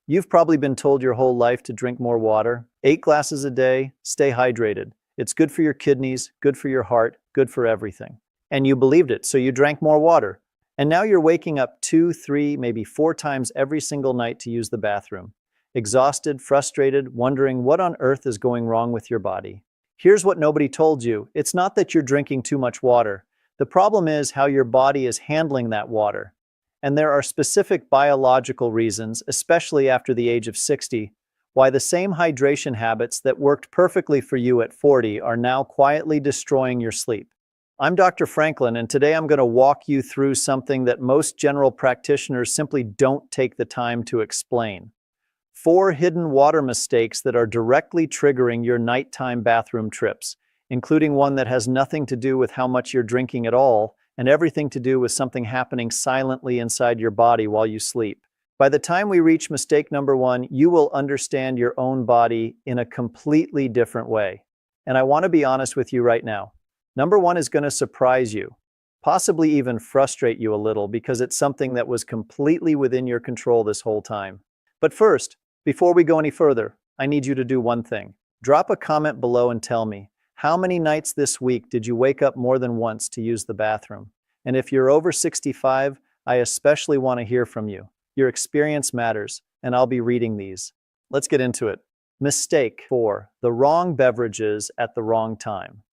You've probably been told your whole life to drink more water. 8 glasses a day, stay hydrated. It's good for your kidneys, good for your heart, good for everything. And you believed it, so you drank more water. And now you're waking up 2, 3, maybe 4 times every single night to use the bathroom. Exhausted, frustrated, wondering what on earth is going wrong with your body. Here's what nobody told you. It's not that you're drinking too much water. The problem is how your body is handling that water. And there are specific biological reasons, especially after the age of 60, why the same hydration habits that worked perfectly for you at 40 are now quietly destroying your sleep. I'm Dr. Franklin, and today I'm going to walk you through something that most general practitioners simply don't take the time to explain. 4 hidden water mistakes that are directly triggering your nighttime bathroom trips, including one that has nothing to do with how much you're drinking at all, and everything to do with something happening silently inside your body while you sleep. By the time we reach mistake number 1, you will understand your own body in a completely different way. And I want to be honest with you right now. Number 1 is going to surprise you, possibly even frustrate you a little because it's something that was completely within your control this whole time. But first, before we go any further, I need you to do one thing. Drop a comment below and tell me, how many nights this week did you wake up more than once to use the bathroom? And if you're over 65, I especially want to hear from you. Your experience matters, and I'll be reading these. Let's get into it. Mistake 4, the wrong beverages at the wrong time.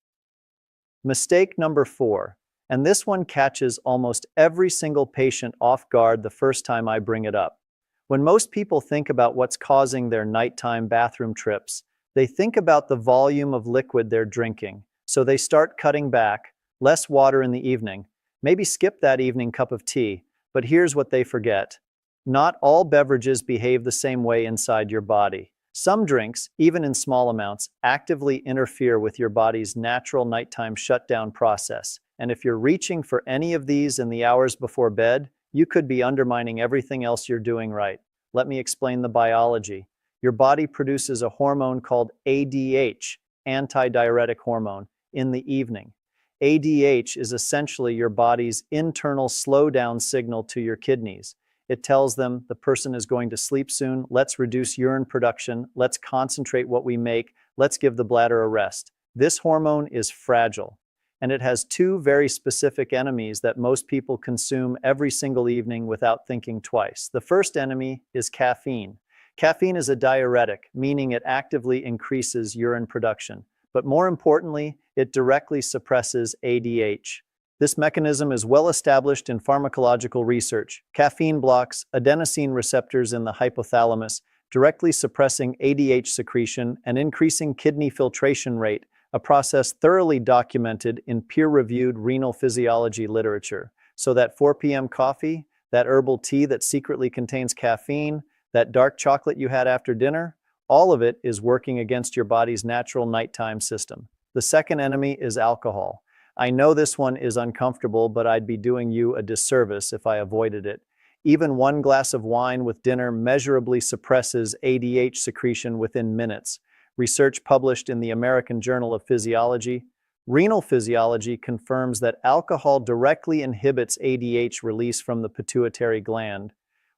Mistake number 4, and this one catches almost every single patient off guard the first time I bring it up. When most people think about what's causing their nighttime bathroom trips, they think about the volume of liquid they're drinking, so they start cutting back, less water in the evening, maybe skip that evening cup of tea, but here's what they forget. Not all beverages behave the same way inside your body. Some drinks, even in small amounts, actively interfere with your body's natural nighttime shutdown process, and if you're reaching for any of these in the hours before bed, you could be undermining everything else you're doing right. Let me explain the biology. Your body produces a hormone called ADH, antidiuretic hormone, in the evening. ADH is essentially your body's internal slowdown signal to your kidneys. It tells them the person is going to sleep soon, let's reduce urine production, let's concentrate what we make, let's give the bladder a rest. This hormone is fragile, and it has 2 very specific enemies that most people consume every single evening without thinking twice. The first enemy is caffeine. Caffeine is a diuretic, meaning it actively increases urine production. But more importantly, it directly suppresses ADH. This mechanism is well established in pharmacological research. Caffeine blocks adenosine receptors in the hypothalamus, directly suppressing ADH secretion and increasing kidney filtration rate, a process thoroughly documented in peer-reviewed renal physiology literature. So that 4 p.m. coffee, that herbal tea that secretly contains caffeine, that dark chocolate you had after dinner, all of it is working against your body's natural nighttime system. The second enemy is alcohol. I know this one is uncomfortable, but I'd be doing you a disservice if I avoided it. Even 1 glass of wine with dinner measurably suppresses ADH secretion within minutes. Research published in the American Journal of Physiology, Renal Physiology confirms that alcohol directly inhibits ADH release from the pituitary gland,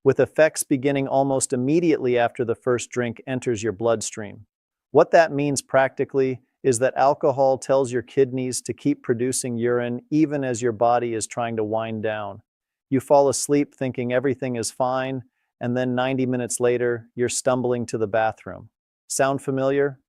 with effects beginning almost immediately after the first drink enters your bloodstream. What that means practically is that alcohol tells your kidneys to keep producing urine even as your body is trying to wind down. You fall asleep thinking everything is fine, and then 90 minutes later, you're stumbling to the bathroom. Sound familiar?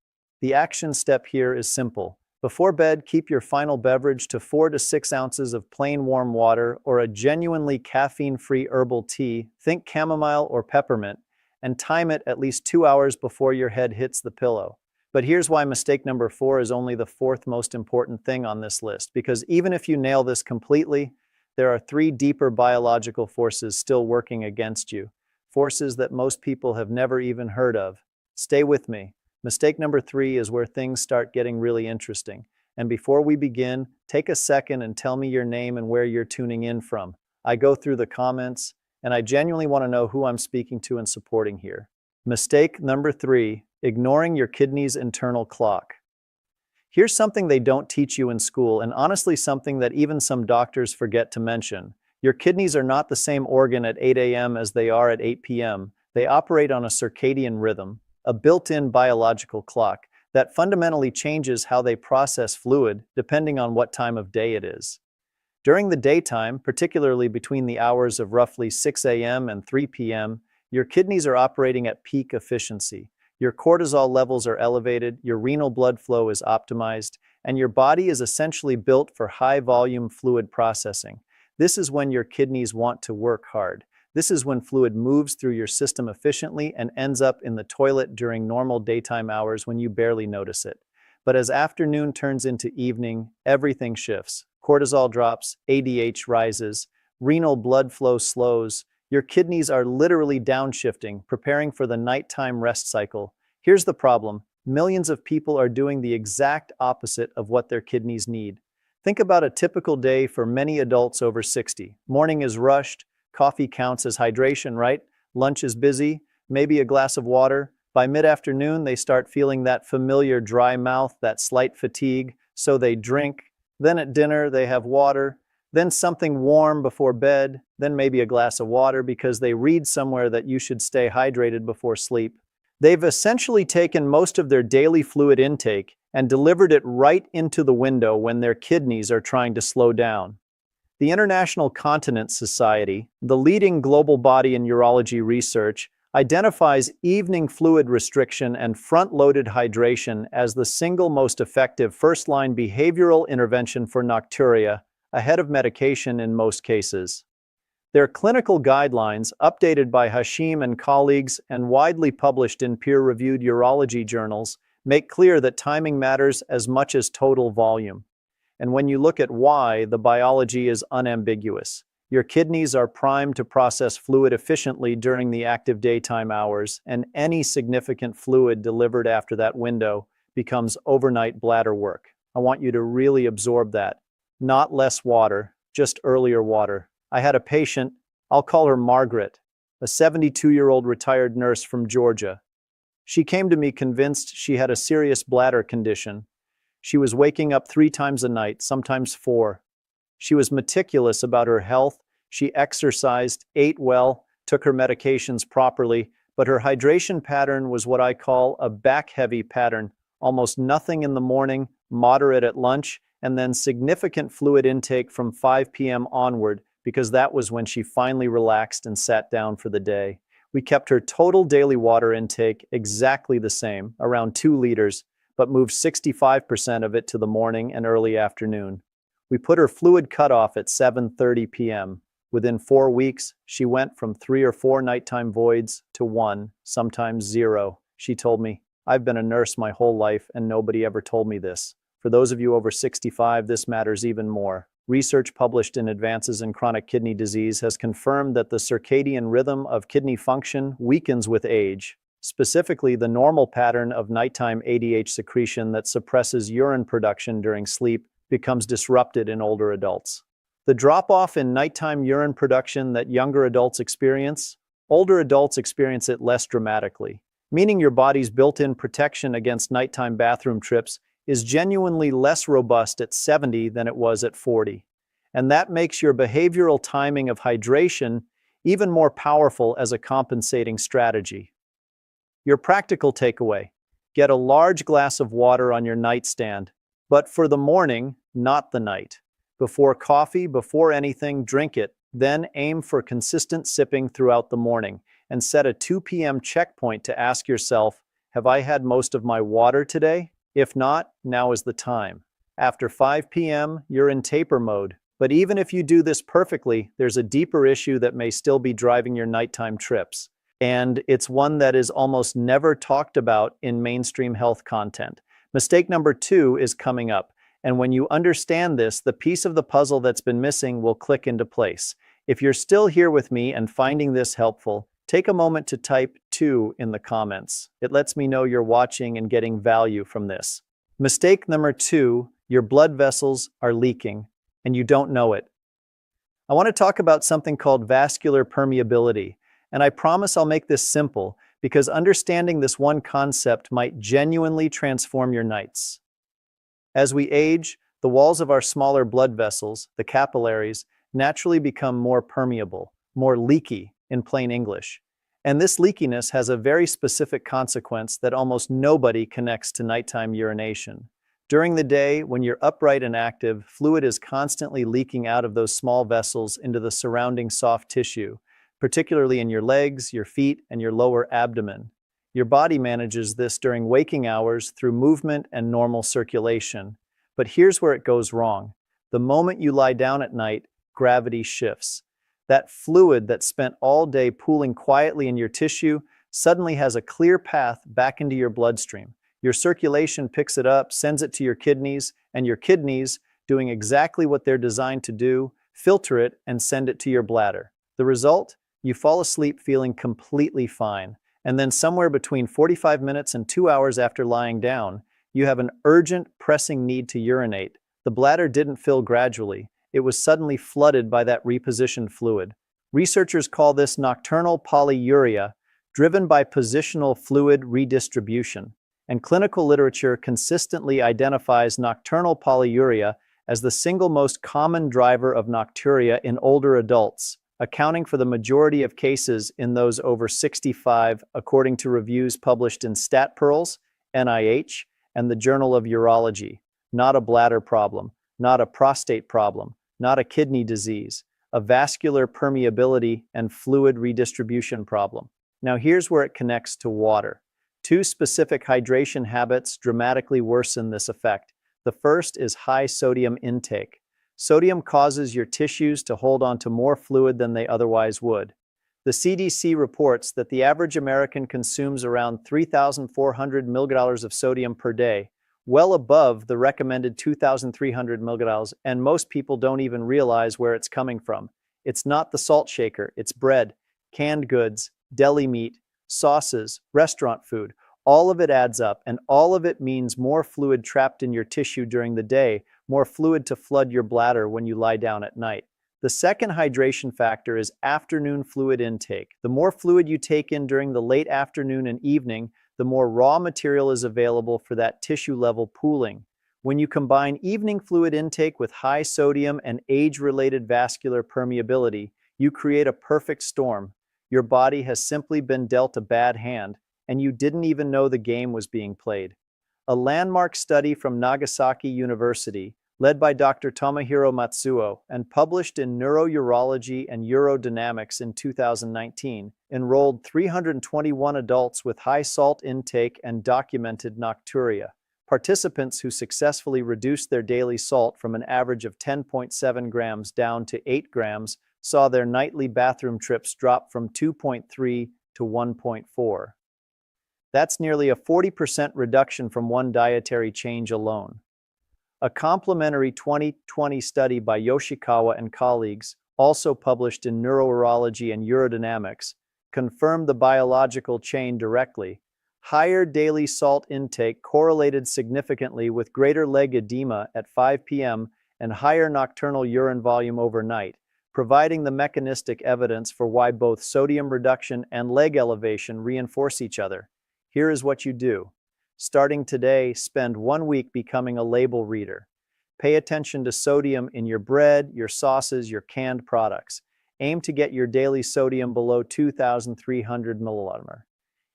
The action step here is simple. Before bed, keep your final beverage to 4 to 6 ounces of plain warm water or a genuinely caffeine-free herbal tea, think chamomile or peppermint, and time it at least 2 hours before your head hits the pillow. But here's why mistake number 4 is only the 4th most important thing on this list, because even if you nail this completely, there are 3 deeper biological forces still working against you, forces that most people have never even heard of. Stay with me. Mistake number 3 is where things start getting really interesting. And before we begin, take a second and tell me your name and where you're tuning in from. I go through the comments, and I genuinely want to know who I'm speaking to and supporting here. Mistake number 3, ignoring your kidney's internal clock. Here's something they don't teach you in school, and honestly something that even some doctors forget to mention. Your kidneys are not the same organ at 8 a.m. as they are at 8 p.m. They operate on a circadian rhythm, a built-in biological clock that fundamentally changes how they process fluid depending on what time of day it is. During the daytime, particularly between the hours of roughly 6 a.m. and 3 p.m., your kidneys are operating at peak efficiency. Your cortisol levels are elevated, your renal blood flow is optimized, and your body is essentially built for high-volume fluid processing. This is when your kidneys want to work hard. This is when fluid moves through your system efficiently and ends up in the toilet during normal daytime hours when you barely notice it. But as afternoon turns into evening, everything shifts. Cortisol drops, ADH rises, renal blood flow slows. Your kidneys are literally downshifting, preparing for the nighttime rest cycle. Here's the problem. Millions of people are doing the exact opposite of what their kidneys need. Think about a typical day for many adults over 60. Morning is rushed, coffee counts as hydration, right? Lunch is busy, maybe a glass of water. By mid-afternoon, they start feeling that familiar dry mouth, that slight fatigue, so they drink. Then at dinner, they have water. Then something warm before bed, then maybe a glass of water because they read somewhere that you should stay hydrated before sleep. They've essentially taken most of their daily fluid intake and delivered it right into the window when their kidneys are trying to slow down. The International Continence Society, the leading global body in urology research, identifies evening fluid restriction and front-loaded hydration as the single most effective first-line behavioral intervention for nocturia, ahead of medication in most cases. Their clinical guidelines, updated by Hashim and colleagues and widely published in peer-reviewed urology journals, make clear that timing matters as much as total volume. And when you look at why, the biology is unambiguous. Your kidneys are primed to process fluid efficiently during the active daytime hours, and any significant fluid delivered after that window becomes overnight bladder work. I want you to really absorb that. Not less water, just earlier water. I had a patient, I'll call her Margaret, a 72-year-old retired nurse from Georgia. She came to me convinced she had a serious bladder condition. She was waking up 3 times a night, sometimes 4. She was meticulous about her health. She exercised, ate well, took her medications properly, but her hydration pattern was what I call a back-heavy pattern. Almost nothing in the morning, moderate at lunch, and then significant fluid intake from 5 p.m. onward, because that was when she finally relaxed and sat down for the day. We kept her total daily water intake exactly the same, around 2 liters, but moved 65% of it to the morning and early afternoon. We put her fluid cutoff at 7:30 p.m. Within 4 weeks, she went from 3 or 4 nighttime voids to 1, sometimes 0. She told me, "I've been a nurse my whole life and nobody ever told me this." For those of you over 65, this matters even more. Research published in Advances in Chronic Kidney Disease has confirmed that the circadian rhythm of kidney function weakens with age. Specifically, the normal pattern of nighttime ADH secretion that suppresses urine production during sleep becomes disrupted in older adults. The drop-off in nighttime urine production that younger adults experience, older adults experience it less dramatically, meaning your body's built-in protection against nighttime bathroom trips is genuinely less robust at 70 than it was at 40. And that makes your behavioral timing of hydration even more powerful as a compensating strategy. Your practical takeaway: get a large glass of water on your nightstand, but for the morning, not the night. Before coffee, before anything, drink it, then aim for consistent sipping throughout the morning, and set a 2 p.m. checkpoint to ask yourself, have I had most of my water today? If not, now is the time. After 5 p.m., you're in taper mode. But even if you do this perfectly, there's a deeper issue that may still be driving your nighttime trips. And it's one that is almost never talked about in mainstream health content. Mistake number 2 is coming up. And when you understand this, the piece of the puzzle that's been missing will click into place. If you're still here with me and finding this helpful, take a moment to type 2 in the comments. It lets me know you're watching and getting value from this. Mistake number 2, your blood vessels are leaking, and you don't know it. I want to talk about something called vascular permeability, and I promise I'll make this simple because understanding this one concept might genuinely transform your nights. As we age, the walls of our smaller blood vessels, the capillaries, naturally become more permeable, more leaky, in plain English. And this leakiness has a very specific consequence that almost nobody connects to nighttime urination. During the day, when you're upright and active, fluid is constantly leaking out of those small vessels into the surrounding soft tissue, particularly in your legs, your feet, and your lower abdomen. Your body manages this during waking hours through movement and normal circulation. But here's where it goes wrong. The moment you lie down at night, gravity shifts. That fluid that spent all day pooling quietly in your tissue suddenly has a clear path back into your bloodstream. Your circulation picks it up, sends it to your kidneys, and your kidneys, doing exactly what they're designed to do, filter it and send it to your bladder. The result? You fall asleep feeling completely fine. And then somewhere between 45 minutes and 2 hours after lying down, you have an urgent, pressing need to urinate. The bladder didn't fill gradually. It was suddenly flooded by that repositioned fluid. Researchers call this nocturnal polyuria, driven by positional fluid redistribution. And clinical literature consistently identifies nocturnal polyuria as the single most common driver of nocturia in older adults, accounting for the majority of cases in those over 65, according to reviews published in Stat Pearls, NIH, and the Journal of Urology. Not a bladder problem, not a prostate problem, not a kidney disease, a vascular permeability and fluid redistribution problem. Now here's where it connects to water. Two specific hydration habits dramatically worsen this effect. The first is high sodium intake. Sodium causes your tissues to hold on to more fluid than they otherwise would. The CDC reports that the average American consumes around 3,400 mg of sodium per day, well above the recommended 2,300 mg, and most people don't even realize where it's coming from. It's not the salt shaker, it's bread, canned goods, deli meat, sauces, restaurant food. All of it adds up, and all of it means more fluid trapped in your tissue during the day, more fluid to flood your bladder when you lie down at night. The second hydration factor is afternoon fluid intake. The more fluid you take in during the late afternoon and evening, the more raw material is available for that tissue-level pooling. When you combine evening fluid intake with high sodium and age-related vascular permeability, you create a perfect storm. Your body has simply been dealt a bad hand, and you didn't even know the game was being played. A landmark study from Nagasaki University, led by Dr. Tomohiro Matsuo and published in Neurourology and Urodynamics in 2019, enrolled 321 adults with high salt intake and documented nocturia. Participants who successfully reduced their daily salt from an average of 10.7 grams down to 8 grams saw their nightly bathroom trips drop from 2.3 to 1.4. That's nearly a 40% reduction from one dietary change alone. A complementary 2020 study by Yoshikawa and colleagues, also published in Neurourology and Urodynamics, confirmed the biological chain directly. Higher daily salt intake correlated significantly with greater leg edema at 5 p.m. and higher nocturnal urine volume overnight, providing the mechanistic evidence for why both sodium reduction and leg elevation reinforce each other. Here is what you do. Starting today, spend 1 week becoming a label reader. Pay attention to sodium in your bread, your sauces, your canned products. Aim to get your daily sodium below 2,300 milliliters.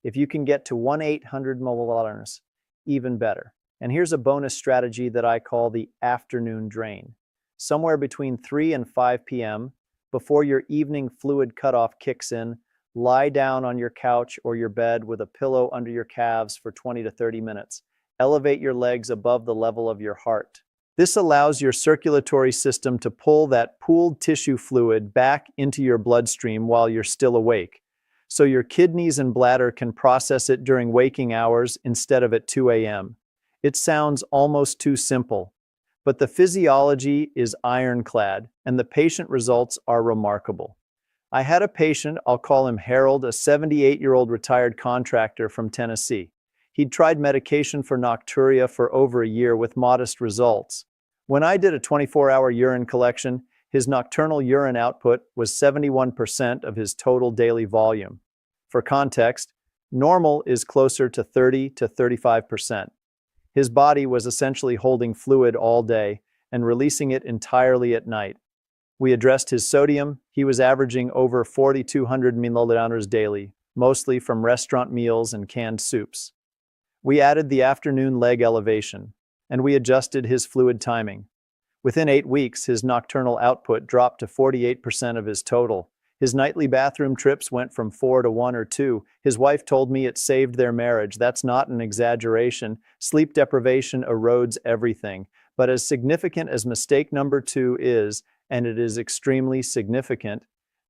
If you can get to 1,800 milliliters, even better. And here's a bonus strategy that I call the afternoon drain. Somewhere between 3 and 5 p.m., before your evening fluid cutoff kicks in, lie down on your couch or your bed with a pillow under your calves for 20 to 30 minutes. Elevate your legs above the level of your heart. This allows your circulatory system to pull that pooled tissue fluid back into your bloodstream while you're still awake, so your kidneys and bladder can process it during waking hours instead of at 2 a.m. It sounds almost too simple, but the physiology is ironclad and the patient results are remarkable. I had a patient, I'll call him Harold, a 78-year-old retired contractor from Tennessee. He'd tried medication for nocturia for over a year with modest results. When I did a 24-hour urine collection, his nocturnal urine output was 71% of his total daily volume. For context, normal is closer to 30 to 35%. His body was essentially holding fluid all day and releasing it entirely at night. We addressed his sodium. He was averaging over 4,200 milliliters daily, mostly from restaurant meals and canned soups. We added the afternoon leg elevation, and we adjusted his fluid timing. Within 8 weeks, his nocturnal output dropped to 48% of his total. His nightly bathroom trips went from 4 to 1 or 2. His wife told me it saved their marriage. That's not an exaggeration. Sleep deprivation erodes everything. But as significant as mistake number 2 is, and it is extremely significant,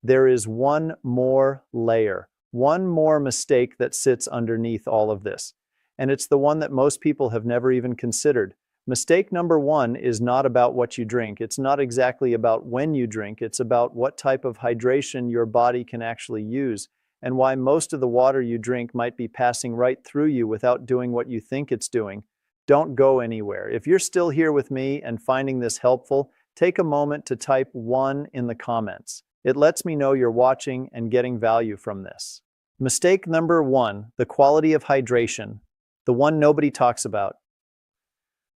there is one more layer, one more mistake that sits underneath all of this. And it's the one that most people have never even considered. Mistake number 1 is not about what you drink. It's not exactly about when you drink. It's about what type of hydration your body can actually use, and why most of the water you drink might be passing right through you without doing what you think it's doing. Don't go anywhere. If you're still here with me and finding this helpful, take a moment to type 1 in the comments. It lets me know you're watching and getting value from this. Mistake number 1, the quality of hydration, the one nobody talks about.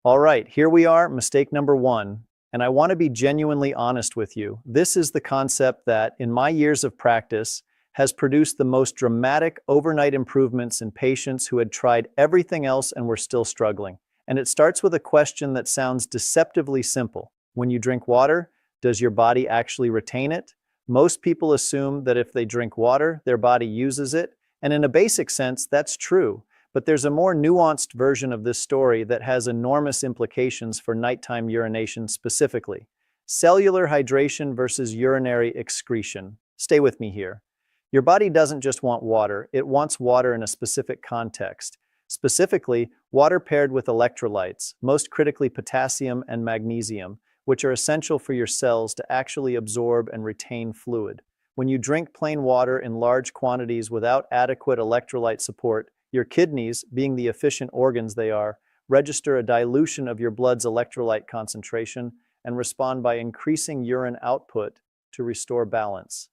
All right, here we are, mistake number 1, and I want to be genuinely honest with you. This is the concept that, in my years of practice, has produced the most dramatic overnight improvements in patients who had tried everything else and were still struggling. And it starts with a question that sounds deceptively simple. When you drink water, does your body actually retain it? Most people assume that if they drink water, their body uses it, and in a basic sense, that's true. But there's a more nuanced version of this story that has enormous implications for nighttime urination specifically. Cellular hydration versus urinary excretion. Stay with me here. Your body doesn't just want water, it wants water in a specific context. Specifically, water paired with electrolytes, most critically potassium and magnesium, which are essential for your cells to actually absorb and retain fluid. When you drink plain water in large quantities without adequate electrolyte support, your kidneys, being the efficient organs they are, register a dilution of your blood's electrolyte concentration and respond by increasing urine output to restore balance.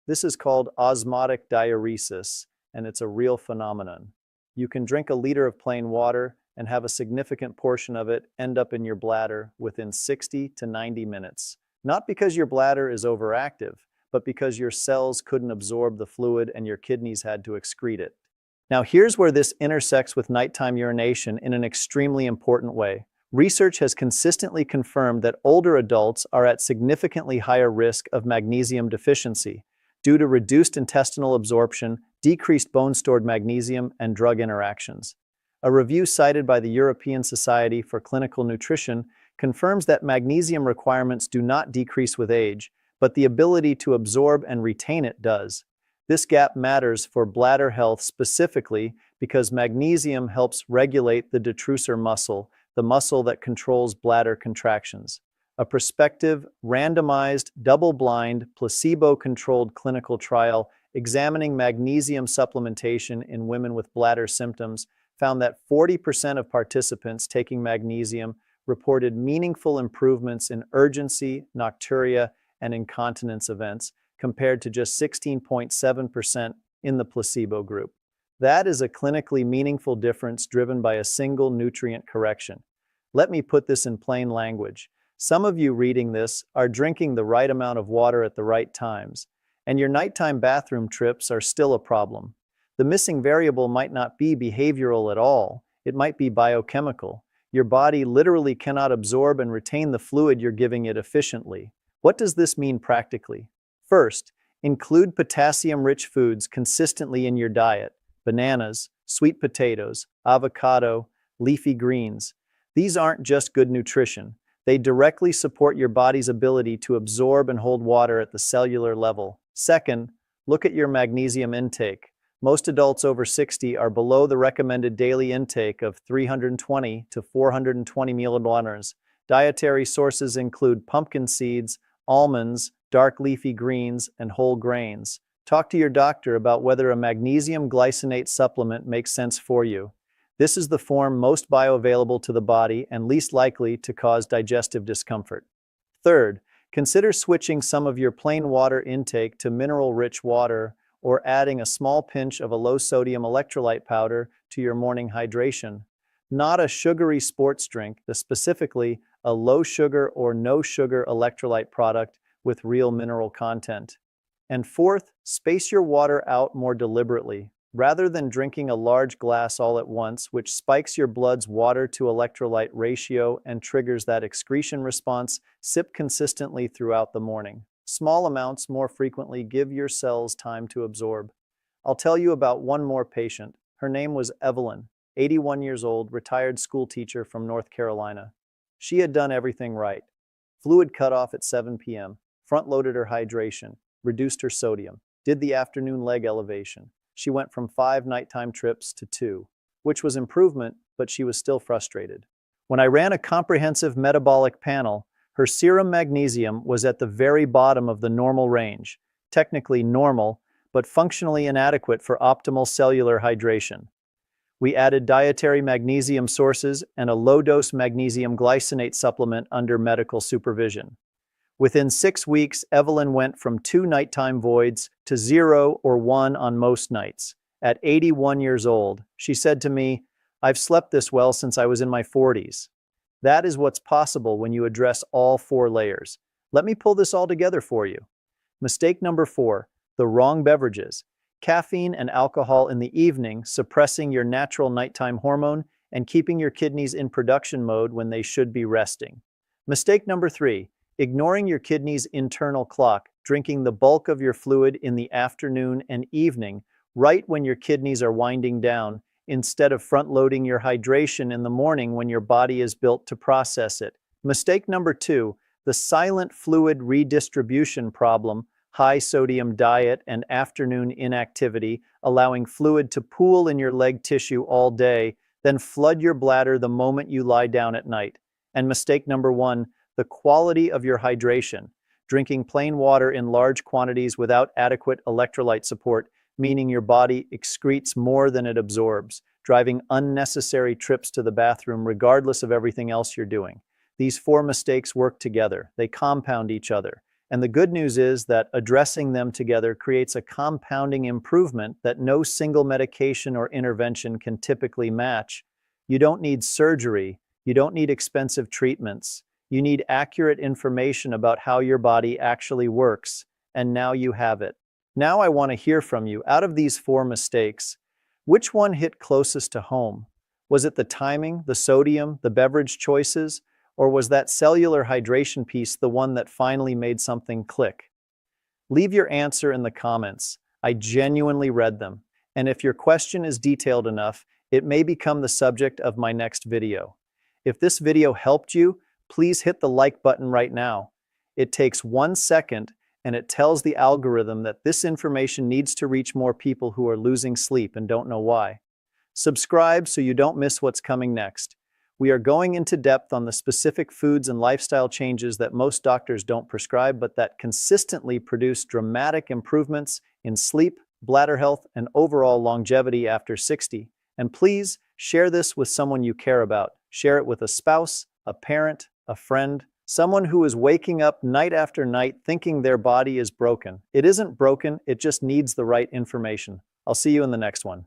This is called osmotic diuresis, and it's a real phenomenon. You can drink a liter of plain water and have a significant portion of it end up in your bladder within 60 to 90 minutes. Not because your bladder is overactive, but because your cells couldn't absorb the fluid and your kidneys had to excrete it. Now here's where this intersects with nighttime urination in an extremely important way. Research has consistently confirmed that older adults are at significantly higher risk of magnesium deficiency due to reduced intestinal absorption, decreased bone-stored magnesium, and drug interactions. A review cited by the European Society for Clinical Nutrition confirms that magnesium requirements do not decrease with age, but the ability to absorb and retain it does. This gap matters for bladder health specifically because magnesium helps regulate the detrusor muscle, the muscle that controls bladder contractions. A prospective, randomized, double-blind, placebo-controlled clinical trial examining magnesium supplementation in women with bladder symptoms found that 40% of participants taking magnesium reported meaningful improvements in urgency, nocturia, and incontinence events, compared to just 16.7% in the placebo group. That is a clinically meaningful difference driven by a single nutrient correction. Let me put this in plain language. Some of you reading this are drinking the right amount of water at the right times, and your nighttime bathroom trips are still a problem. The missing variable might not be behavioral at all. It might be biochemical. Your body literally cannot absorb and retain the fluid you're giving it efficiently. What does this mean practically? First, include potassium-rich foods consistently in your diet: bananas, sweet potatoes, avocado, leafy greens. These aren't just good nutrition. They directly support your body's ability to absorb and hold water at the cellular level. Second, look at your magnesium intake. Most adults over 60 are below the recommended daily intake of 320 to 420 milliliters. Dietary sources include pumpkin seeds, almonds, dark leafy greens, and whole grains. Talk to your doctor about whether a magnesium glycinate supplement makes sense for you. This is the form most bioavailable to the body and least likely to cause digestive discomfort. Third, consider switching some of your plain water intake to mineral-rich water or adding a small pinch of a low-sodium electrolyte powder to your morning hydration. Not a sugary sports drink, but specifically a low-sugar or no-sugar electrolyte product with real mineral content. And fourth, space your water out more deliberately. Rather than drinking a large glass all at once, which spikes your blood's water to electrolyte ratio and triggers that excretion response, sip consistently throughout the morning. Small amounts more frequently give your cells time to absorb. I'll tell you about one more patient. Her name was Evelyn, 81 years old, retired school teacher from North Carolina. She had done everything right. Fluid cutoff at 7 p.m., front-loaded her hydration, reduced her sodium, did the afternoon leg elevation. She went from 5 nighttime trips to 2, which was improvement, but she was still frustrated. When I ran a comprehensive metabolic panel, her serum magnesium was at the very bottom of the normal range, technically normal, but functionally inadequate for optimal cellular hydration. We added dietary magnesium sources and a low-dose magnesium glycinate supplement under medical supervision. Within 6 weeks, Evelyn went from 2 nighttime voids to 0 or 1 on most nights. At 81 years old, she said to me, "I've slept this well since I was in my 40s. That is what's possible when you address all 4 layers. Let me pull this all together for you. Mistake number 4, the wrong beverages. Caffeine and alcohol in the evening, suppressing your natural nighttime hormone and keeping your kidneys in production mode when they should be resting. Mistake number 3, ignoring your kidney's internal clock, drinking the bulk of your fluid in the afternoon and evening, right when your kidneys are winding down, instead of front-loading your hydration in the morning when your body is built to process it. Mistake number 2, the silent fluid redistribution problem, high sodium diet and afternoon inactivity, allowing fluid to pool in your leg tissue all day, then flood your bladder the moment you lie down at night. And mistake number 1, the quality of your hydration, drinking plain water in large quantities without adequate electrolyte support, meaning your body excretes more than it absorbs, driving unnecessary trips to the bathroom regardless of everything else you're doing. These 4 mistakes work together. They compound each other. And the good news is that addressing them together creates a compounding improvement that no single medication or intervention can typically match. You don't need surgery. You don't need expensive treatments. You need accurate information about how your body actually works, and now you have it. Now I want to hear from you. Out of these 4 mistakes, which one hit closest to home? Was it the timing, the sodium, the beverage choices, or was that cellular hydration piece the one that finally made something click? Leave your answer in the comments. I genuinely read them, and if your question is detailed enough, it may become the subject of my next video. If this video helped you, please hit the like button right now. It takes 1 second and it tells the algorithm that this information needs to reach more people who are losing sleep and don't know why. Subscribe so you don't miss what's coming next. We are going into depth on the specific foods and lifestyle changes that most doctors don't prescribe, but that consistently produce dramatic improvements in sleep, bladder health, and overall longevity after 60. And please share this with someone you care about. Share it with a spouse, a parent, a friend, someone who is waking up night after night thinking their body is broken. It isn't broken, it just needs the right information. I'll see you in the next one.